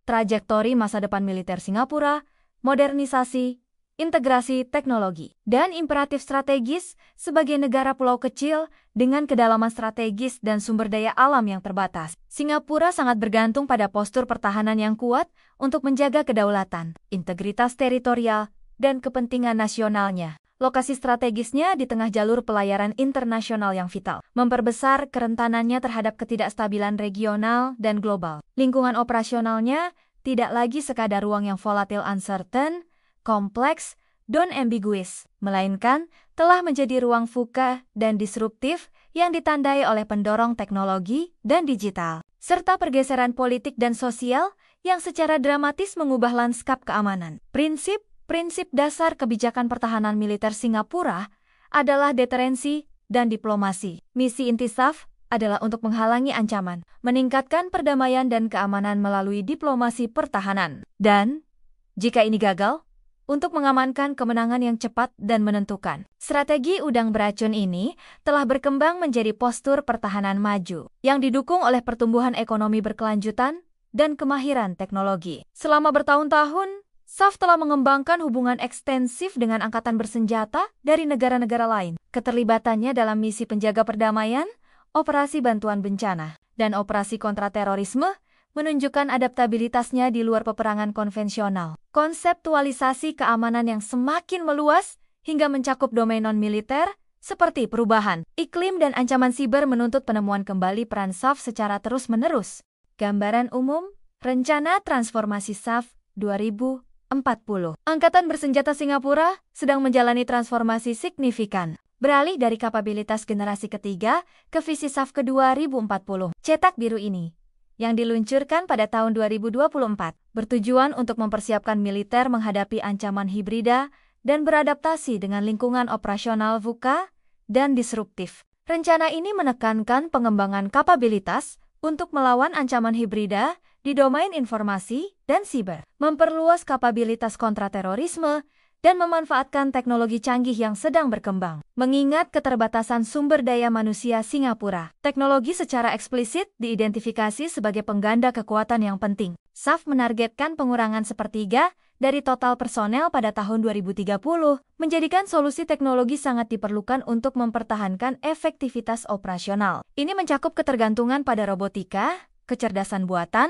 trajektori masa depan militer Singapura, modernisasi, integrasi teknologi, dan imperatif strategis sebagai negara pulau kecil dengan kedalaman strategis dan sumber daya alam yang terbatas. Singapura sangat bergantung pada postur pertahanan yang kuat untuk menjaga kedaulatan, integritas teritorial, dan kepentingan nasionalnya. Lokasi strategisnya di tengah jalur pelayaran internasional yang vital, memperbesar kerentanannya terhadap ketidakstabilan regional dan global. Lingkungan operasionalnya tidak lagi sekadar ruang yang volatile uncertain, kompleks, dan ambiguous, melainkan telah menjadi ruang VUCA dan disruptif yang ditandai oleh pendorong teknologi dan digital, serta pergeseran politik dan sosial yang secara dramatis mengubah lanskap keamanan. Prinsip dasar kebijakan pertahanan militer Singapura adalah deterensi dan diplomasi. Misi inti SAF adalah untuk menghalangi ancaman, meningkatkan perdamaian dan keamanan melalui diplomasi pertahanan, dan jika ini gagal, untuk mengamankan kemenangan yang cepat dan menentukan. Strategi udang beracun ini telah berkembang menjadi postur pertahanan maju, yang didukung oleh pertumbuhan ekonomi berkelanjutan dan kemahiran teknologi. Selama bertahun-tahun, SAF telah mengembangkan hubungan ekstensif dengan angkatan bersenjata dari negara-negara lain. Keterlibatannya dalam misi penjaga perdamaian, operasi bantuan bencana, dan operasi kontraterorisme menunjukkan adaptabilitasnya di luar peperangan konvensional. Konseptualisasi keamanan yang semakin meluas hingga mencakup domain non-militer seperti perubahan iklim dan ancaman siber menuntut penemuan kembali peran SAF secara terus-menerus. Gambaran umum, Rencana Transformasi SAF 2040. Angkatan Bersenjata Singapura sedang menjalani transformasi signifikan, beralih dari kapabilitas generasi ketiga ke visi SAF ke 2040. Cetak biru ini yang diluncurkan pada tahun 2024, bertujuan untuk mempersiapkan militer menghadapi ancaman hibrida dan beradaptasi dengan lingkungan operasional VUCA dan disruptif. Rencana ini menekankan pengembangan kapabilitas untuk melawan ancaman hibrida di domain informasi dan siber, memperluas kapabilitas kontraterorisme, dan memanfaatkan teknologi canggih yang sedang berkembang. Mengingat keterbatasan sumber daya manusia Singapura, teknologi secara eksplisit diidentifikasi sebagai pengganda kekuatan yang penting. SAF menargetkan pengurangan sepertiga dari total personel pada tahun 2030, menjadikan solusi teknologi sangat diperlukan untuk mempertahankan efektivitas operasional. Ini mencakup ketergantungan pada robotika, kecerdasan buatan,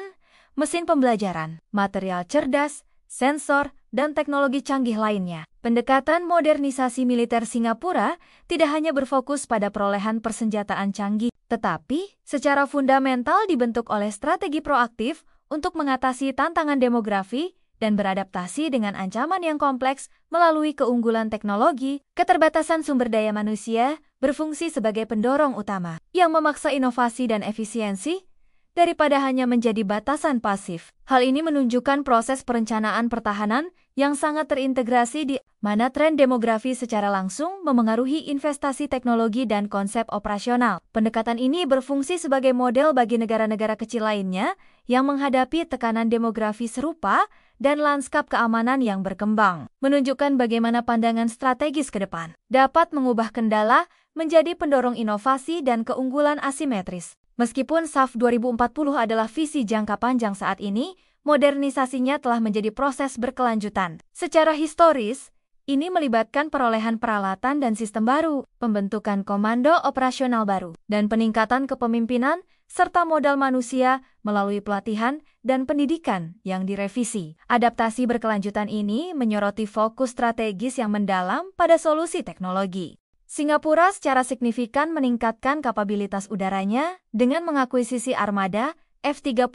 mesin pembelajaran, material cerdas, sensor, dan teknologi canggih lainnya. Pendekatan modernisasi militer Singapura tidak hanya berfokus pada perolehan persenjataan canggih, tetapi secara fundamental dibentuk oleh strategi proaktif untuk mengatasi tantangan demografi dan beradaptasi dengan ancaman yang kompleks melalui keunggulan teknologi. Keterbatasan sumber daya manusia berfungsi sebagai pendorong utama yang memaksa inovasi dan efisiensi daripada hanya menjadi batasan pasif. Hal ini menunjukkan proses perencanaan pertahanan yang sangat terintegrasi di mana tren demografi secara langsung memengaruhi investasi teknologi dan konsep operasional. Pendekatan ini berfungsi sebagai model bagi negara-negara kecil lainnya yang menghadapi tekanan demografi serupa dan lanskap keamanan yang berkembang, menunjukkan bagaimana pandangan strategis ke depan dapat mengubah kendala menjadi pendorong inovasi dan keunggulan asimetris. Meskipun SAF 2040 adalah visi jangka panjang saat ini, modernisasinya telah menjadi proses berkelanjutan. Secara historis, ini melibatkan perolehan peralatan dan sistem baru, pembentukan komando operasional baru, dan peningkatan kepemimpinan serta modal manusia melalui pelatihan dan pendidikan yang direvisi. Adaptasi berkelanjutan ini menyoroti fokus strategis yang mendalam pada solusi teknologi. Singapura secara signifikan meningkatkan kapabilitas udaranya dengan mengakuisisi armada F-35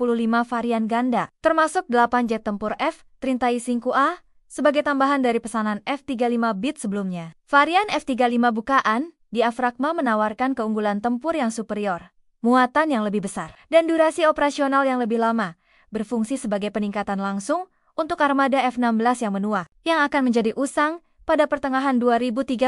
varian ganda, termasuk 8 jet tempur F-35A sebagai tambahan dari pesanan F-35 BIT sebelumnya. Varian F-35 bukaan, diafragma menawarkan keunggulan tempur yang superior, muatan yang lebih besar, dan durasi operasional yang lebih lama, berfungsi sebagai peningkatan langsung untuk armada F-16 yang menua, yang akan menjadi usang pada pertengahan 2030.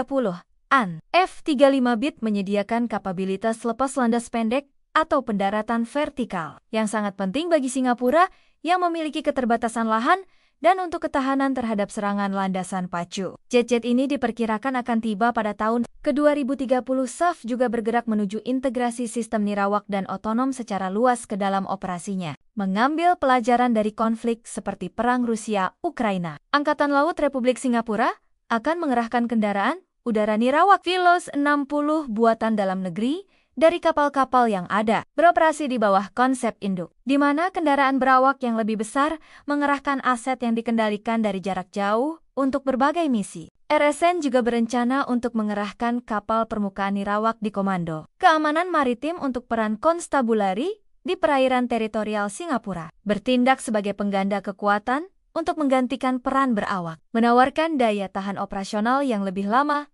F-35 BIT menyediakan kapabilitas lepas landas pendek atau pendaratan vertikal, yang sangat penting bagi Singapura yang memiliki keterbatasan lahan dan untuk ketahanan terhadap serangan landasan pacu. Jet-jet ini diperkirakan akan tiba pada tahun ke-2030. SAF juga bergerak menuju integrasi sistem nirawak dan otonom secara luas ke dalam operasinya, mengambil pelajaran dari konflik seperti Perang Rusia-Ukraina. Angkatan Laut Republik Singapura akan mengerahkan kendaraan udara nirawak Veloz 60 buatan dalam negeri dari kapal-kapal yang ada, beroperasi di bawah konsep induk, di mana kendaraan berawak yang lebih besar mengerahkan aset yang dikendalikan dari jarak jauh untuk berbagai misi. RSN juga berencana untuk mengerahkan kapal permukaan nirawak di komando keamanan maritim untuk peran konstabulari di perairan teritorial Singapura, bertindak sebagai pengganda kekuatan untuk menggantikan peran berawak, menawarkan daya tahan operasional yang lebih lama,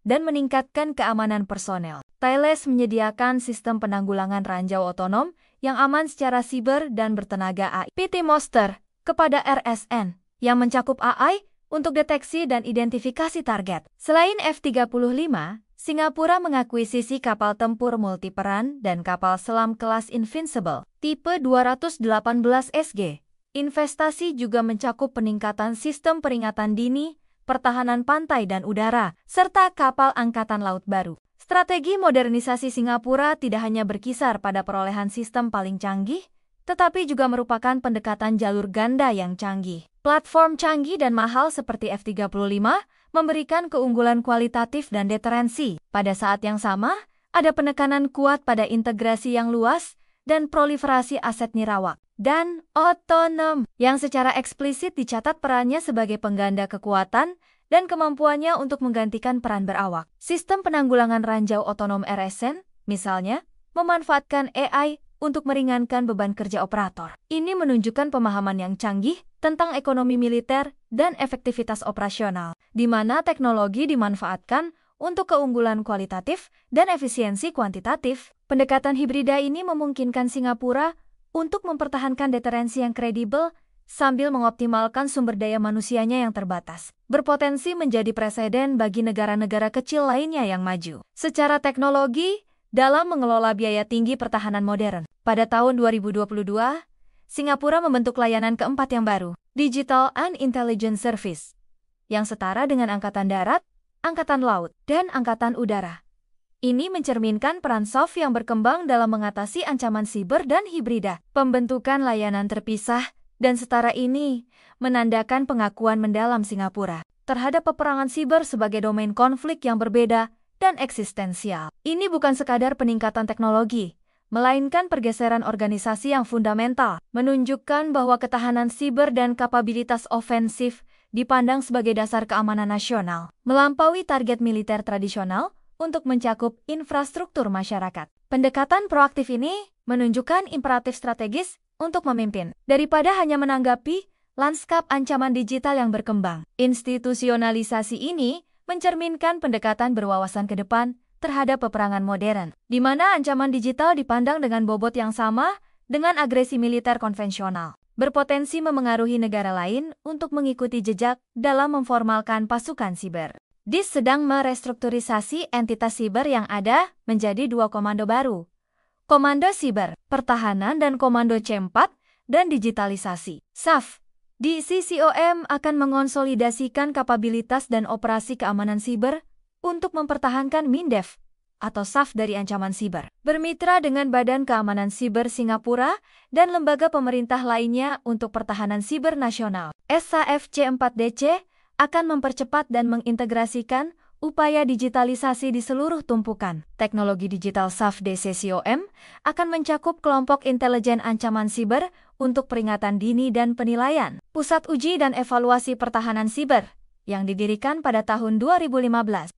dan meningkatkan keamanan personel. Thales menyediakan sistem penanggulangan ranjau otonom yang aman secara siber dan bertenaga AI PT Monster kepada RSN yang mencakup AI untuk deteksi dan identifikasi target. Selain F-35, Singapura mengakuisisi kapal tempur multiperan dan kapal selam kelas Invincible tipe 218 SG. Investasi juga mencakup peningkatan sistem peringatan dini, pertahanan pantai dan udara, serta kapal angkatan laut baru. Strategi modernisasi Singapura tidak hanya berkisar pada perolehan sistem paling canggih, tetapi juga merupakan pendekatan jalur ganda yang canggih. Platform canggih dan mahal seperti F-35 memberikan keunggulan kualitatif dan deterensi. Pada saat yang sama, ada penekanan kuat pada integrasi yang luas dan proliferasi aset nirawak dan otonom yang secara eksplisit dicatat perannya sebagai pengganda kekuatan dan kemampuannya untuk menggantikan peran berawak. Sistem penanggulangan ranjau otonom RSN, misalnya, memanfaatkan AI untuk meringankan beban kerja operator. Ini menunjukkan pemahaman yang canggih tentang ekonomi militer dan efektivitas operasional, di mana teknologi dimanfaatkan untuk keunggulan kualitatif dan efisiensi kuantitatif. Pendekatan hibrida ini memungkinkan Singapura untuk mempertahankan deterensi yang kredibel sambil mengoptimalkan sumber daya manusianya yang terbatas, berpotensi menjadi preseden bagi negara-negara kecil lainnya yang maju. Secara teknologi, dalam mengelola biaya tinggi pertahanan modern, pada tahun 2022, Singapura membentuk layanan keempat yang baru, Digital and Intelligence Service, yang setara dengan Angkatan Darat, Angkatan Laut, dan Angkatan Udara. Ini mencerminkan peran SOF yang berkembang dalam mengatasi ancaman siber dan hibrida. Pembentukan layanan terpisah dan setara ini menandakan pengakuan mendalam Singapura terhadap peperangan siber sebagai domain konflik yang berbeda dan eksistensial. Ini bukan sekadar peningkatan teknologi, melainkan pergeseran organisasi yang fundamental, menunjukkan bahwa ketahanan siber dan kapabilitas ofensif dipandang sebagai dasar keamanan nasional, melampaui target militer tradisional untuk mencakup infrastruktur masyarakat. Pendekatan proaktif ini menunjukkan imperatif strategis untuk memimpin, daripada hanya menanggapi lanskap ancaman digital yang berkembang. Institusionalisasi ini mencerminkan pendekatan berwawasan ke depan terhadap peperangan modern, di mana ancaman digital dipandang dengan bobot yang sama dengan agresi militer konvensional, berpotensi memengaruhi negara lain untuk mengikuti jejak dalam memformalkan pasukan siber. DIS sedang merestrukturisasi entitas siber yang ada menjadi dua komando baru, Komando Siber, Pertahanan dan Komando C4 dan Digitalisasi. SAF di CCOM akan mengonsolidasikan kapabilitas dan operasi keamanan siber untuk mempertahankan MINDEF atau SAF dari ancaman siber. Bermitra dengan Badan Keamanan Siber Singapura dan lembaga pemerintah lainnya untuk pertahanan siber nasional. SAF C4DC akan mempercepat dan mengintegrasikan upaya digitalisasi di seluruh tumpukan. Teknologi digital SAF DCCOM akan mencakup kelompok intelijen ancaman siber untuk peringatan dini dan penilaian. Pusat Uji dan Evaluasi Pertahanan Siber yang didirikan pada tahun 2015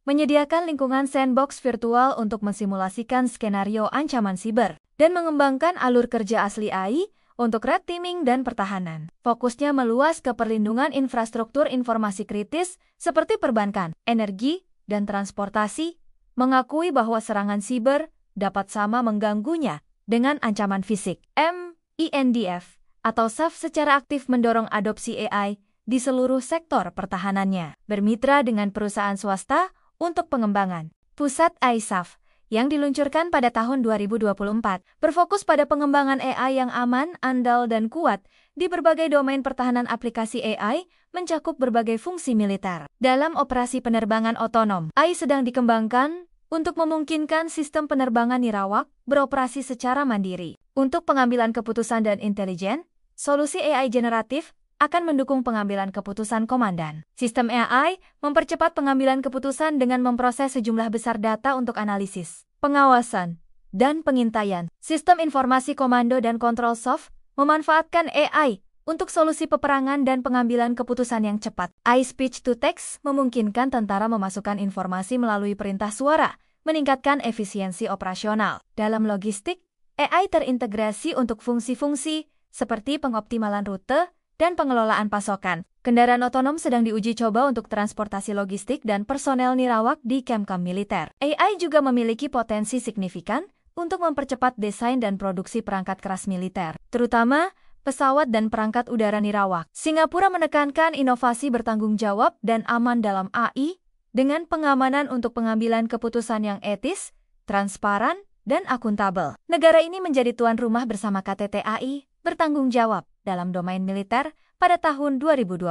menyediakan lingkungan sandbox virtual untuk mensimulasikan skenario ancaman siber dan mengembangkan alur kerja asli AI untuk red teaming dan pertahanan. Fokusnya meluas ke perlindungan infrastruktur informasi kritis seperti perbankan, energi, dan transportasi, mengakui bahwa serangan siber dapat sama mengganggunya dengan ancaman fisik. MINDF atau SAF secara aktif mendorong adopsi AI di seluruh sektor pertahanannya, bermitra dengan perusahaan swasta untuk pengembangan. Pusat ISAF yang diluncurkan pada tahun 2024 berfokus pada pengembangan AI yang aman, andal, dan kuat di berbagai domain pertahanan. Aplikasi AI mencakup berbagai fungsi militer. Dalam operasi penerbangan otonom, AI sedang dikembangkan untuk memungkinkan sistem penerbangan nirawak beroperasi secara mandiri. Untuk pengambilan keputusan dan intelijen, solusi AI generatif akan mendukung pengambilan keputusan komandan. Sistem AI mempercepat pengambilan keputusan dengan memproses sejumlah besar data untuk analisis, pengawasan, dan pengintaian. Sistem informasi komando dan kontrol SOF memanfaatkan AI untuk solusi peperangan dan pengambilan keputusan yang cepat. AI speech to text memungkinkan tentara memasukkan informasi melalui perintah suara, meningkatkan efisiensi operasional. Dalam logistik, AI terintegrasi untuk fungsi-fungsi seperti pengoptimalan rute dan pengelolaan pasokan. Kendaraan otonom sedang diuji coba untuk transportasi logistik dan personel nirawak di kamp-kamp militer. AI juga memiliki potensi signifikan untuk mempercepat desain dan produksi perangkat keras militer, terutama pesawat dan perangkat udara nirawak. Singapura menekankan inovasi bertanggung jawab dan aman dalam AI dengan pengamanan untuk pengambilan keputusan yang etis, transparan, dan akuntabel. Negara ini menjadi tuan rumah bersama KTT AI bertanggung jawab dalam domain militer pada tahun 2024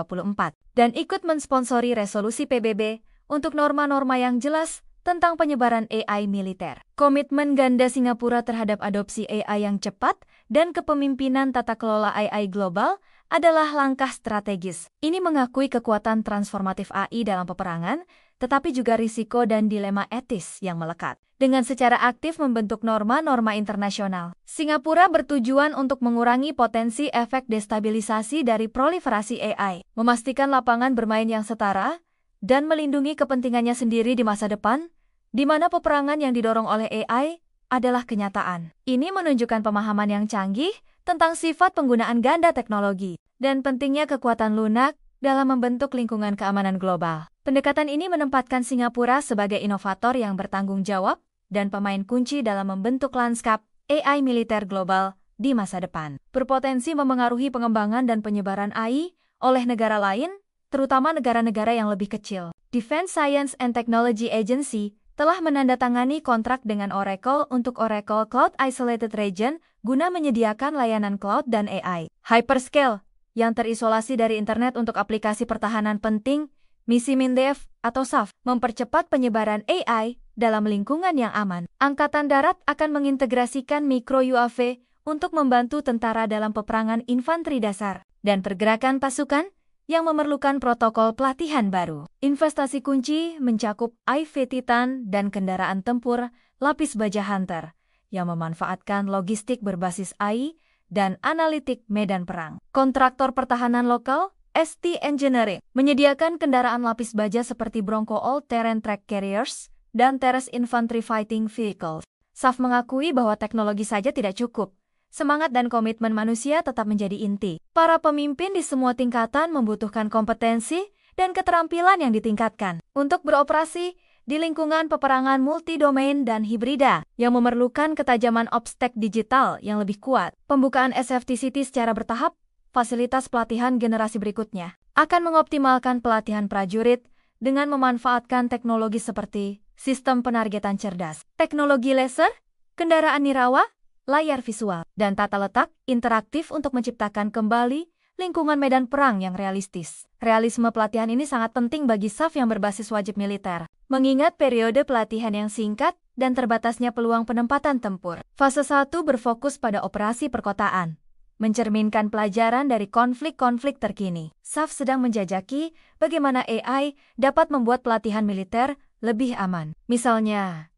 dan ikut mensponsori resolusi PBB untuk norma-norma yang jelas tentang penyebaran AI militer. Komitmen ganda Singapura terhadap adopsi AI yang cepat dan kepemimpinan tata kelola AI global adalah langkah strategis. Ini mengakui kekuatan transformatif AI dalam peperangan, tetapi juga risiko dan dilema etis yang melekat. Dengan secara aktif membentuk norma-norma internasional, Singapura bertujuan untuk mengurangi potensi efek destabilisasi dari proliferasi AI, memastikan lapangan bermain yang setara, dan melindungi kepentingannya sendiri di masa depan, di mana peperangan yang didorong oleh AI adalah kenyataan. Ini menunjukkan pemahaman yang canggih tentang sifat penggunaan ganda teknologi dan pentingnya kekuatan lunak dalam membentuk lingkungan keamanan global. Pendekatan ini menempatkan Singapura sebagai inovator yang bertanggung jawab dan pemain kunci dalam membentuk lanskap AI militer global di masa depan. Berpotensi memengaruhi pengembangan dan penyebaran AI oleh negara lain, terutama negara-negara yang lebih kecil. Defense Science and Technology Agency telah menandatangani kontrak dengan Oracle untuk Oracle Cloud Isolated Region guna menyediakan layanan cloud dan AI hyperscale yang terisolasi dari internet untuk aplikasi pertahanan penting, misi MINDEF atau SAF, mempercepat penyebaran AI dalam lingkungan yang aman. Angkatan Darat akan mengintegrasikan mikro UAV untuk membantu tentara dalam peperangan infanteri dasar dan pergerakan pasukan yang memerlukan protokol pelatihan baru. Investasi kunci mencakup IV Titan dan kendaraan tempur lapis baja Hunter yang memanfaatkan logistik berbasis AI dan analitik medan perang. Kontraktor pertahanan lokal, ST Engineering, menyediakan kendaraan lapis baja seperti Bronco All-Terrain Track Carriers dan Terrace Infantry Fighting Vehicles. SAF mengakui bahwa teknologi saja tidak cukup. Semangat dan komitmen manusia tetap menjadi inti. Para pemimpin di semua tingkatan membutuhkan kompetensi dan keterampilan yang ditingkatkan untuk beroperasi di lingkungan peperangan multidomain dan hibrida yang memerlukan ketajaman obstek digital yang lebih kuat. Pembukaan SFTCT secara bertahap, fasilitas pelatihan generasi berikutnya, akan mengoptimalkan pelatihan prajurit dengan memanfaatkan teknologi seperti sistem penargetan cerdas, teknologi laser, kendaraan nirawa, layar visual, dan tata letak interaktif untuk menciptakan kembali lingkungan medan perang yang realistis. Realisme pelatihan ini sangat penting bagi SAF yang berbasis wajib militer, mengingat periode pelatihan yang singkat dan terbatasnya peluang penempatan tempur. Fase 1 berfokus pada operasi perkotaan, mencerminkan pelajaran dari konflik-konflik terkini. SAF sedang menjajaki bagaimana AI dapat membuat pelatihan militer lebih aman. Misalnya,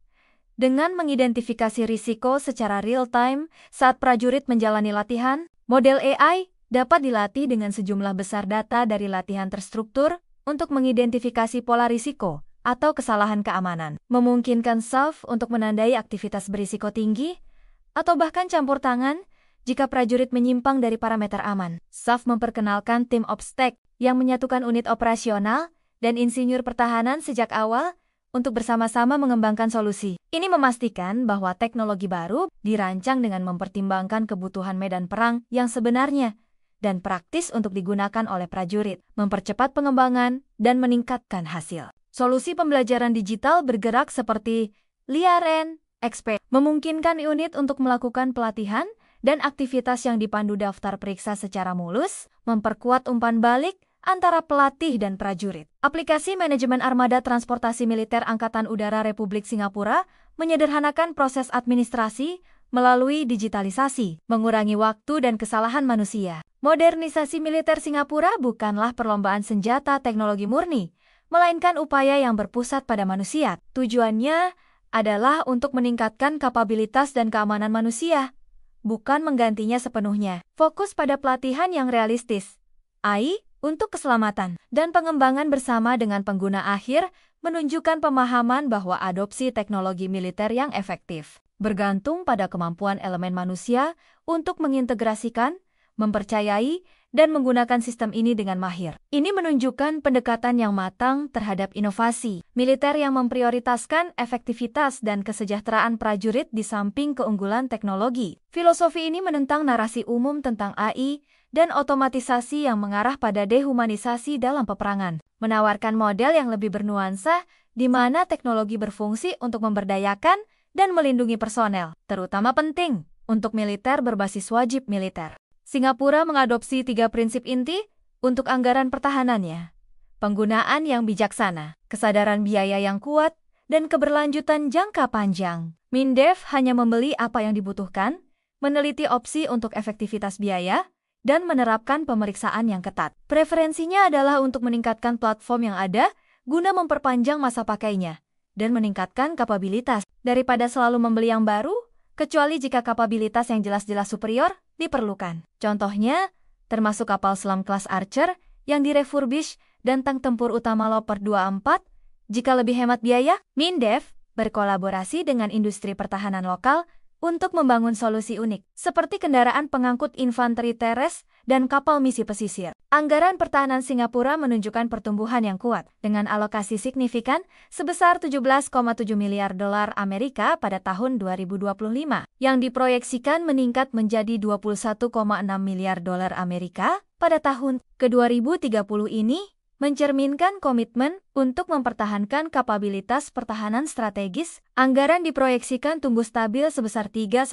dengan mengidentifikasi risiko secara real-time saat prajurit menjalani latihan, model AI dapat dilatih dengan sejumlah besar data dari latihan terstruktur untuk mengidentifikasi pola risiko atau kesalahan keamanan, memungkinkan SAF untuk menandai aktivitas berisiko tinggi atau bahkan campur tangan jika prajurit menyimpang dari parameter aman. SAF memperkenalkan tim obstek yang menyatukan unit operasional dan insinyur pertahanan sejak awal untuk bersama-sama mengembangkan solusi. Ini memastikan bahwa teknologi baru dirancang dengan mempertimbangkan kebutuhan medan perang yang sebenarnya dan praktis untuk digunakan oleh prajurit, mempercepat pengembangan dan meningkatkan hasil. Solusi pembelajaran digital bergerak seperti LIARN XP memungkinkan unit untuk melakukan pelatihan dan aktivitas yang dipandu daftar periksa secara mulus, memperkuat umpan balik antara pelatih dan prajurit. Aplikasi manajemen armada transportasi militer Angkatan Udara Republik Singapura menyederhanakan proses administrasi melalui digitalisasi, mengurangi waktu dan kesalahan manusia. Modernisasi militer Singapura bukanlah perlombaan senjata teknologi murni, melainkan upaya yang berpusat pada manusia. Tujuannya adalah untuk meningkatkan kapabilitas dan keamanan manusia, bukan menggantinya sepenuhnya. Fokus pada pelatihan yang realistis, AI, untuk keselamatan, dan pengembangan bersama dengan pengguna akhir menunjukkan pemahaman bahwa adopsi teknologi militer yang efektif bergantung pada kemampuan elemen manusia untuk mengintegrasikan, mempercayai, dan menggunakan sistem ini dengan mahir. Ini menunjukkan pendekatan yang matang terhadap inovasi militer yang memprioritaskan efektivitas dan kesejahteraan prajurit di samping keunggulan teknologi. Filosofi ini menentang narasi umum tentang AI dan otomatisasi yang mengarah pada dehumanisasi dalam peperangan, menawarkan model yang lebih bernuansa di mana teknologi berfungsi untuk memberdayakan dan melindungi personel, terutama penting untuk militer berbasis wajib militer. Singapura mengadopsi 3 prinsip inti untuk anggaran pertahanannya. Penggunaan yang bijaksana, kesadaran biaya yang kuat, dan keberlanjutan jangka panjang. Mindef hanya membeli apa yang dibutuhkan, meneliti opsi untuk efektivitas biaya, dan menerapkan pemeriksaan yang ketat. Preferensinya adalah untuk meningkatkan platform yang ada guna memperpanjang masa pakainya dan meningkatkan kapabilitas daripada selalu membeli yang baru, kecuali jika kapabilitas yang jelas-jelas superior diperlukan. Contohnya, termasuk kapal selam kelas Archer yang direfurbish dan tank tempur utama Leopard 24. Jika lebih hemat biaya, Mindef berkolaborasi dengan industri pertahanan lokal untuk membangun solusi unik, seperti kendaraan pengangkut infanteri teres dan kapal misi pesisir. Anggaran pertahanan Singapura menunjukkan pertumbuhan yang kuat, dengan alokasi signifikan sebesar 17,7 miliar dolar Amerika pada tahun 2025, yang diproyeksikan meningkat menjadi 21,6 miliar dolar Amerika pada tahun ke-2030 ini, mencerminkan komitmen untuk mempertahankan kapabilitas pertahanan strategis. Anggaran diproyeksikan tumbuh stabil sebesar 3-4%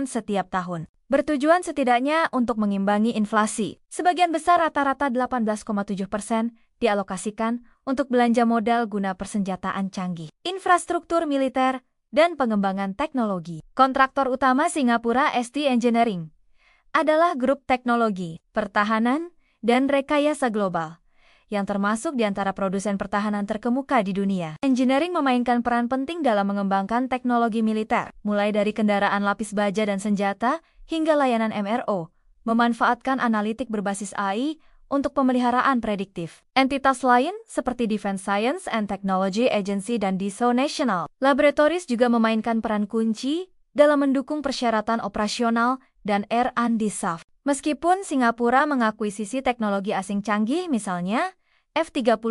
setiap tahun, bertujuan setidaknya untuk mengimbangi inflasi. Sebagian besar rata-rata 18,7% dialokasikan untuk belanja modal guna persenjataan canggih, infrastruktur militer, dan pengembangan teknologi. Kontraktor utama Singapura ST Engineering adalah grup teknologi, pertahanan, dan rekayasa global, yang termasuk di antara produsen pertahanan terkemuka di dunia. Engineering memainkan peran penting dalam mengembangkan teknologi militer, mulai dari kendaraan lapis baja dan senjata, hingga layanan MRO, memanfaatkan analitik berbasis AI untuk pemeliharaan prediktif. Entitas lain, seperti Defense Science and Technology Agency dan DISO National Laboratories juga memainkan peran kunci dalam mendukung persyaratan operasional dan R&D SAF. Meskipun Singapura mengakuisisi teknologi asing canggih, misalnya F-35,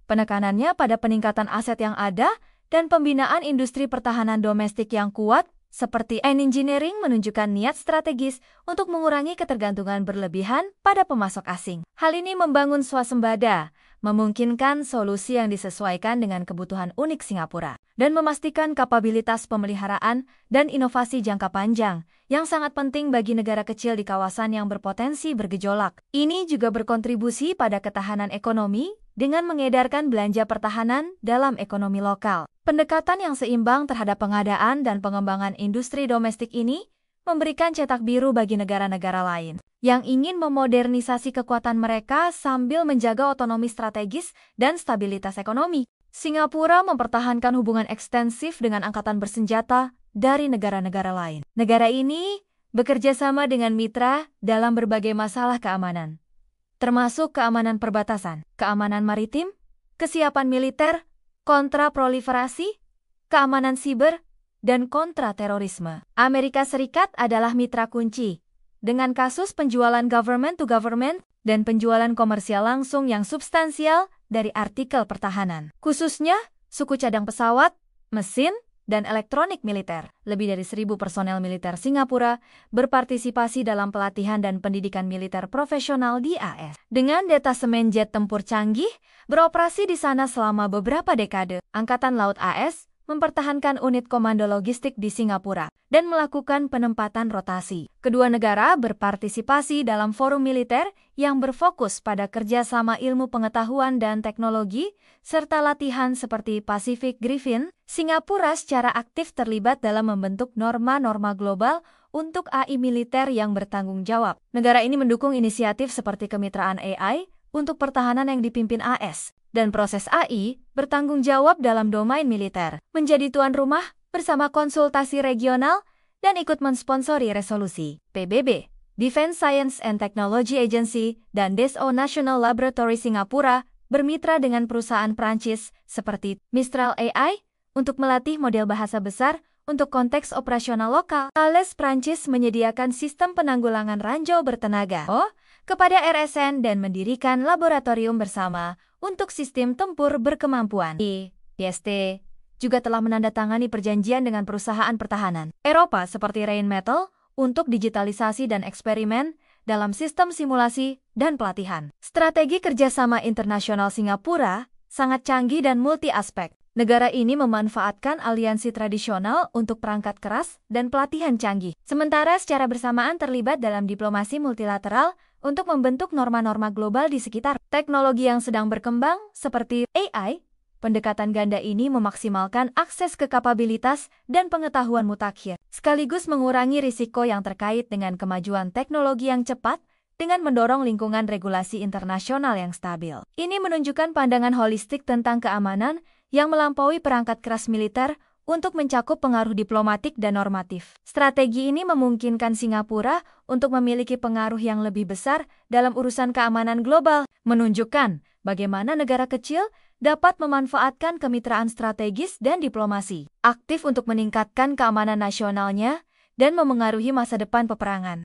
penekanannya pada peningkatan aset yang ada dan pembinaan industri pertahanan domestik yang kuat, seperti Engineering menunjukkan niat strategis untuk mengurangi ketergantungan berlebihan pada pemasok asing. Hal ini membangun swasembada, memungkinkan solusi yang disesuaikan dengan kebutuhan unik Singapura, dan memastikan kapabilitas pemeliharaan dan inovasi jangka panjang, yang sangat penting bagi negara kecil di kawasan yang berpotensi bergejolak. Ini juga berkontribusi pada ketahanan ekonomi dengan mengedarkan belanja pertahanan dalam ekonomi lokal. Pendekatan yang seimbang terhadap pengadaan dan pengembangan industri domestik ini memberikan cetak biru bagi negara-negara lain yang ingin memodernisasi kekuatan mereka sambil menjaga otonomi strategis dan stabilitas ekonomi. Singapura mempertahankan hubungan ekstensif dengan angkatan bersenjata dari negara-negara lain. Negara ini bekerja sama dengan mitra dalam berbagai masalah keamanan, termasuk keamanan perbatasan, keamanan maritim, kesiapan militer, kontraproliferasi, keamanan siber, dan kontra-terorisme. Amerika Serikat adalah mitra kunci, dengan kasus penjualan government to government dan penjualan komersial langsung yang substansial dari artikel pertahanan. Khususnya, suku cadang pesawat, mesin, dan elektronik militer. Lebih dari 1.000 personel militer Singapura berpartisipasi dalam pelatihan dan pendidikan militer profesional di AS. Dengan detasemen jet tempur canggih, beroperasi di sana selama beberapa dekade, Angkatan Laut AS mempertahankan unit komando logistik di Singapura, dan melakukan penempatan rotasi. Kedua negara berpartisipasi dalam forum militer yang berfokus pada kerjasama ilmu pengetahuan dan teknologi, serta latihan seperti Pacific Griffin. Singapura secara aktif terlibat dalam membentuk norma-norma global untuk AI militer yang bertanggung jawab. Negara ini mendukung inisiatif seperti kemitraan AI untuk pertahanan yang dipimpin AS, dan proses AI bertanggung jawab dalam domain militer, menjadi tuan rumah bersama konsultasi regional dan ikut mensponsori resolusi PBB, Defense Science and Technology Agency, dan DSO National Laboratory Singapura bermitra dengan perusahaan Prancis seperti Mistral AI untuk melatih model bahasa besar untuk konteks operasional lokal. Thales Prancis menyediakan sistem penanggulangan ranjau bertenaga kepada RSN dan mendirikan laboratorium bersama untuk sistem tempur berkemampuan. IST juga telah menandatangani perjanjian dengan perusahaan pertahanan Eropa seperti Rheinmetall untuk digitalisasi dan eksperimen dalam sistem simulasi dan pelatihan. Strategi kerjasama internasional Singapura sangat canggih dan multi-aspek. Negara ini memanfaatkan aliansi tradisional untuk perangkat keras dan pelatihan canggih, sementara secara bersamaan terlibat dalam diplomasi multilateral untuk membentuk norma-norma global di sekitar. Teknologi yang sedang berkembang, seperti AI, pendekatan ganda ini memaksimalkan akses ke kapabilitas dan pengetahuan mutakhir, sekaligus mengurangi risiko yang terkait dengan kemajuan teknologi yang cepat dengan mendorong lingkungan regulasi internasional yang stabil. Ini menunjukkan pandangan holistik tentang keamanan yang melampaui perangkat keras militer untuk mencakup pengaruh diplomatik dan normatif. Strategi ini memungkinkan Singapura untuk memiliki pengaruh yang lebih besar dalam urusan keamanan global, menunjukkan bagaimana negara kecil dapat memanfaatkan kemitraan strategis dan diplomasi aktif untuk meningkatkan keamanan nasionalnya dan memengaruhi masa depan peperangan.